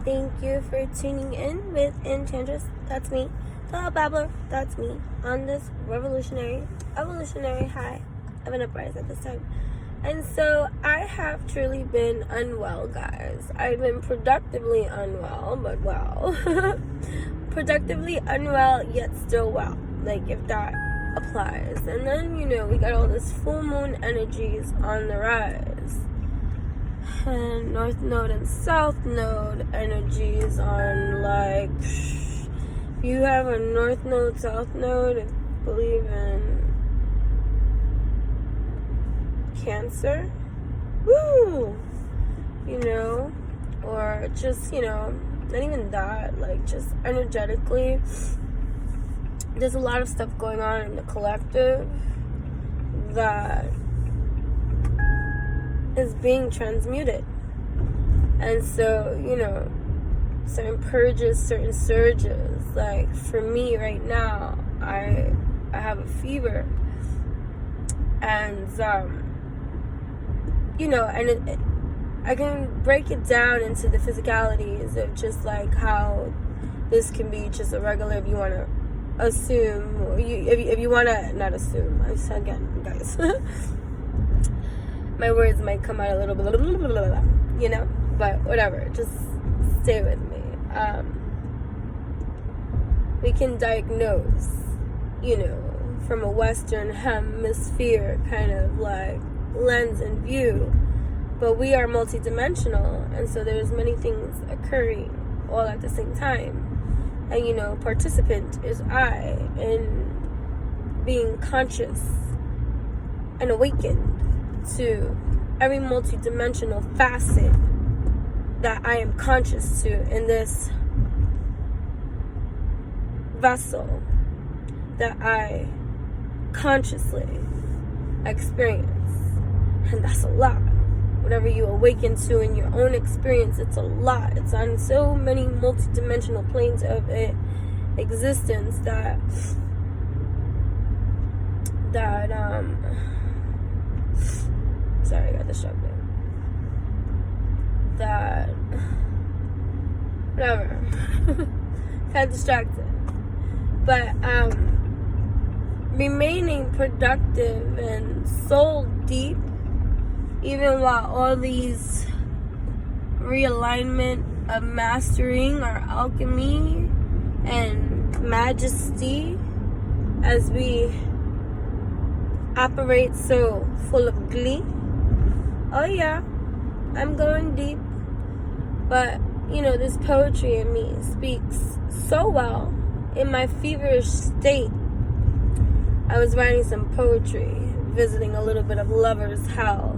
Thank you for tuning in with Enchantress, that's me, fellow babbler, that's me, on this revolutionary, evolutionary high of an uprise at this time. And so I have truly been unwell, guys. I've been productively unwell, but well. Productively unwell, yet still well. Like, if that applies. And then, we got all this full moon energies on the rise. And North Node and South Node energies on, like, you have a North Node, South Node, if you believe in Cancer, woo, or just, not even that, like, just energetically, there's a lot of stuff going on in the collective that is being transmuted. And so, certain purges, certain surges, like, for me right now, I have a fever, and I can break it down into the physicalities of just like how this can be just a regular, if you want to assume, or if you want to not assume, again, guys, my words might come out a little bit, but whatever, just stay with me. We can diagnose, from a Western hemisphere kind of like lens and view, but we are multidimensional, and so there's many things occurring all at the same time. And participant is I in being conscious and awakened to every multidimensional facet that I am conscious to in this vessel that I consciously experience. And that's a lot. Whatever you awaken to in your own experience, it's a lot. It's on so many multidimensional planes of existence that sorry, I got distracted. That whatever. Got distracted. But remaining productive and soul deep, even while all these realignment of mastering our alchemy and majesty as we operate so full of glee. Oh yeah, I'm going deep, but this poetry in me speaks so well. In my feverish state, I was writing some poetry, visiting a little bit of lover's hell,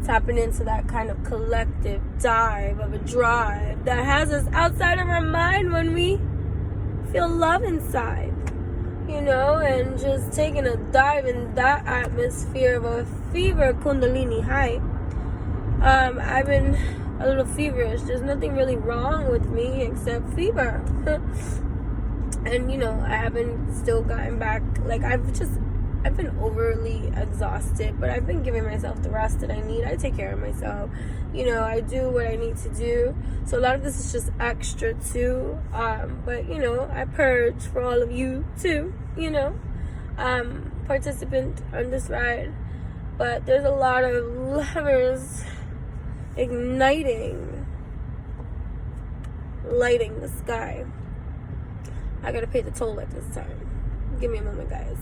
tapping into that kind of collective dive of a drive that has us outside of our mind when we feel love inside, and just taking a dive in that atmosphere of a fever kundalini high. I've been a little feverish. There's nothing really wrong with me except fever. And I haven't still gotten back, like, I've been overly exhausted, but I've been giving myself the rest that I need. I take care of myself, I do what I need to do, so a lot of this is just extra too, but I purge for all of you too, participant on this ride. But there's a lot of lovers igniting, lighting the sky. I gotta pay the toll at this time. Give me a moment, guys.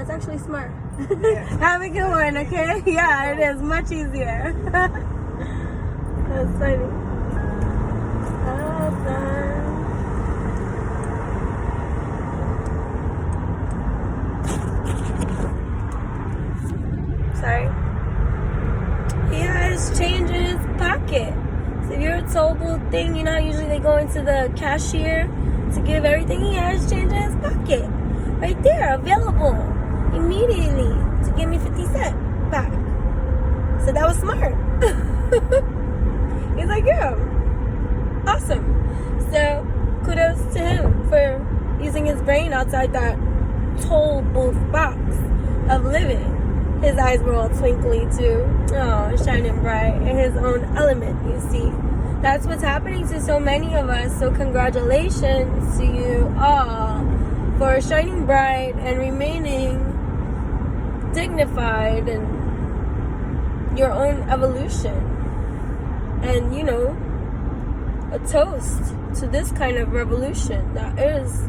Actually smart. Yeah. Have a good one, okay? Yeah, it is much easier. That's funny. Awesome. toll booth thing, you know, usually they go into the cashier to give everything he has change in his pocket. Right there, available immediately to give me 50 cents back. So that was smart. He's like, yeah, awesome. So kudos to him for using his brain outside that toll booth box of living. His eyes were all twinkly too. Oh, shining bright in his own element, you see. That's what's happening to so many of us. So congratulations to you all for shining bright and remaining dignified in your own evolution. And, you know, a toast to this kind of revolution that is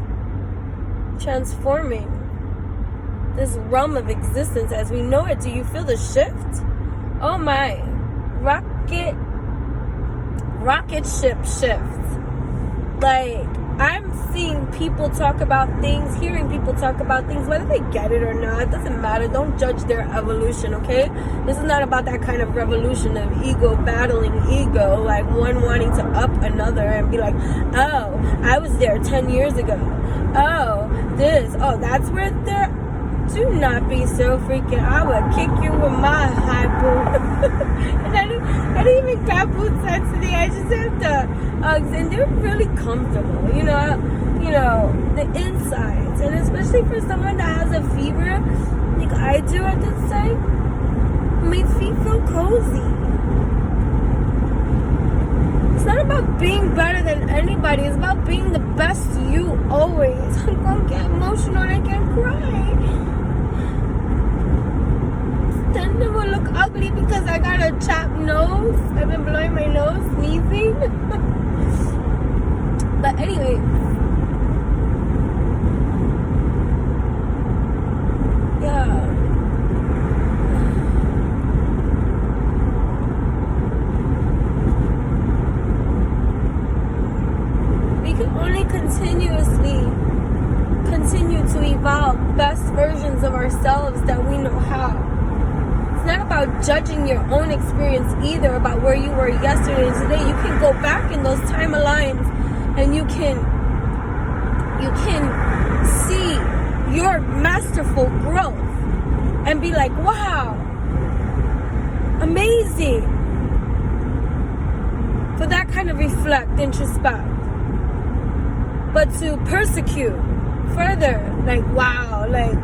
transforming this realm of existence as we know it. Do you feel the shift? Oh my, rocket ship shift. Like, I'm seeing people talk about things, hearing people talk about things, whether they get it or not, it doesn't matter. Don't judge their evolution, okay? This is not about that kind of revolution of ego battling ego, like one wanting to up another and be like, oh, I was there 10 years ago. Oh, that's where they're. Do not be so freaking. I would kick you with my high boot. And I didn't even grab boots on today. I just have the Uggs, and they're really comfortable. You know, the insides, and especially for someone that has a fever, like I do at this time, my feet feel cozy. It's not about being better than anybody. It's about being the best you always. I'm gonna get emotional and I can cry. Then it will look ugly because I got a chapped nose. I've been blowing my nose, sneezing. But anyway, yeah. We can only continue to evolve best versions of ourselves that we know how. It's not about judging your own experience either, about where you were yesterday and today. You can go back in those timelines and you can see your masterful growth and be like, wow, amazing. For that kind of reflect, introspect. But to persecute further, like, wow, like,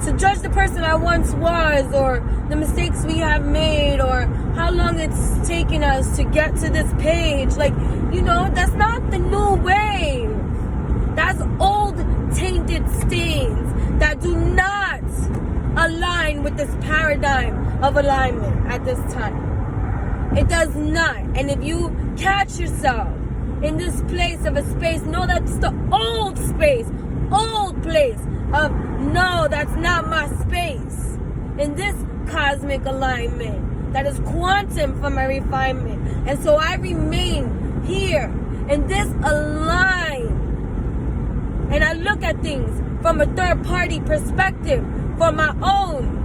to judge the person I once was, or the mistakes we have made, or how long it's taken us to get to this page. Like, you know, that's not the new way. That's old tainted stains that do not align with this paradigm of alignment at this time. It does not. And if you catch yourself in this place of a space, know that's the old space, old place of, no, that's not my space. In this cosmic alignment that is quantum for my refinement. And so I remain here in this align. And I look at things from a third party perspective for my own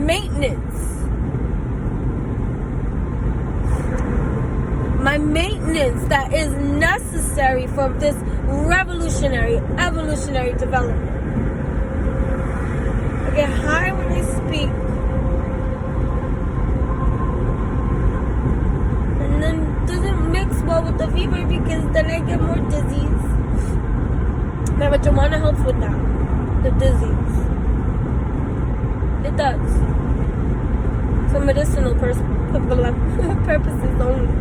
maintenance. My maintenance that is necessary for this revolutionary, evolutionary development. I get high when I speak. And then it doesn't mix well with the fever because then I get more disease. Now, marijuana helps with that. The disease. It does. For medicinal purposes only.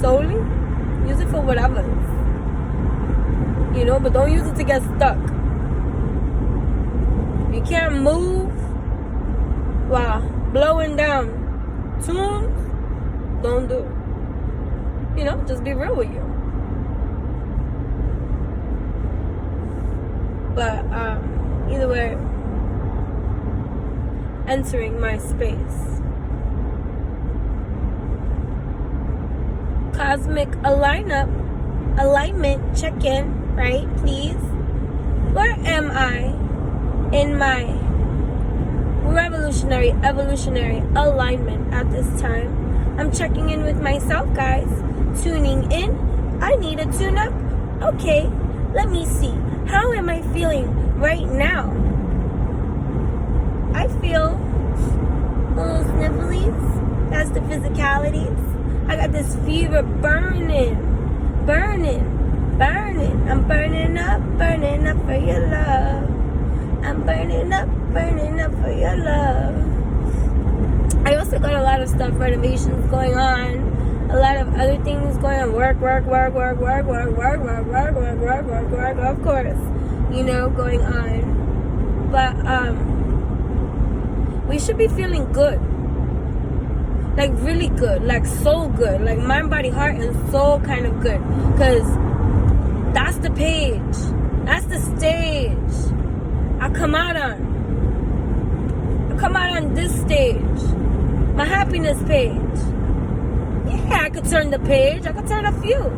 Solely, use it for whatever, you know, but don't use it to get stuck. You can't move while blowing down tunes. Don't do it. You know, just be real with you. But either way, entering my space. Cosmic alignment, check in, right, please. Where am I in my revolutionary, evolutionary alignment at this time. I'm checking in with myself, guys. Tuning in. I need a tune-up. Okay, let me see. How am I feeling right now? I feel a little snifflies. That's the physicalities. I got this fever burning. I'm burning up for your love. I'm burning up for your love. I also got a lot of stuff, renovations going on. A lot of other things going on. Work, of course. Going on. But, we should be feeling good. Like, really good. Like, so good. Like, mind, body, heart, and soul kind of good. Because that's the page. That's the stage I come out on this stage. My happiness page. Yeah, I could turn the page. I could turn a few.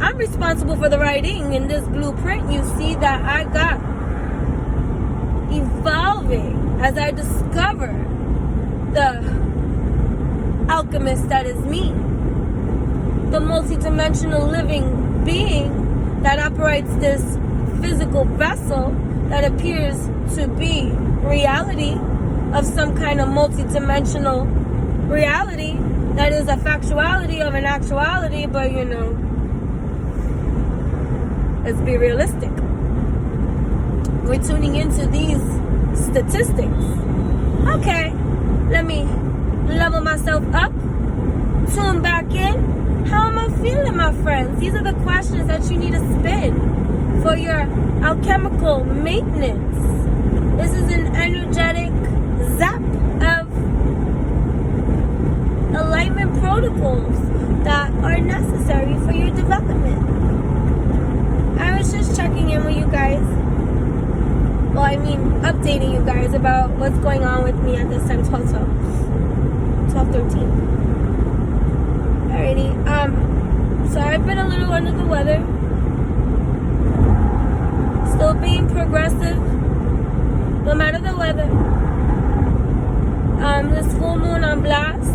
I'm responsible for the writing in this blueprint. You see that I got evolving as I discover the alchemist that is me. The multidimensional living being that operates this physical vessel that appears to be reality of some kind of multidimensional reality that is a factuality of an actuality, but let's be realistic. We're tuning into these statistics. Okay, let me level myself up, tune back in. How am I feeling, my friends? These are the questions that you need to spin for your alchemical maintenance. This is an energetic zap of alignment protocols that are necessary for your development. I was just checking in with you guys. Well, updating you guys about what's going on with me at this time, 12:13. Alrighty, so I've been a little under the weather. Still being progressive, no matter the weather. This full moon on blast.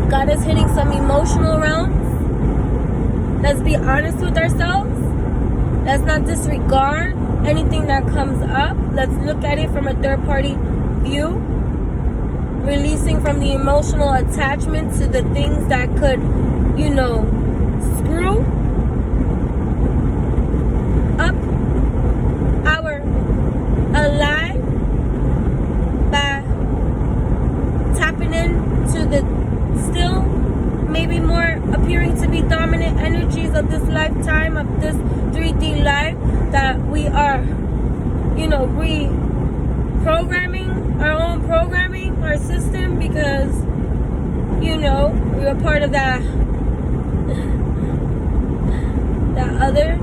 God is hitting some emotional realms. Let's be honest with ourselves. Let's not disregard anything that comes up. Let's look at it from a third-party view. Releasing from the emotional attachment to the things that could, screw up our alive by tapping into the still maybe more appearing to be dominant energies of this lifetime, of this 3D life, that we are, reprogramming our own programming, our system, because, we are part of that other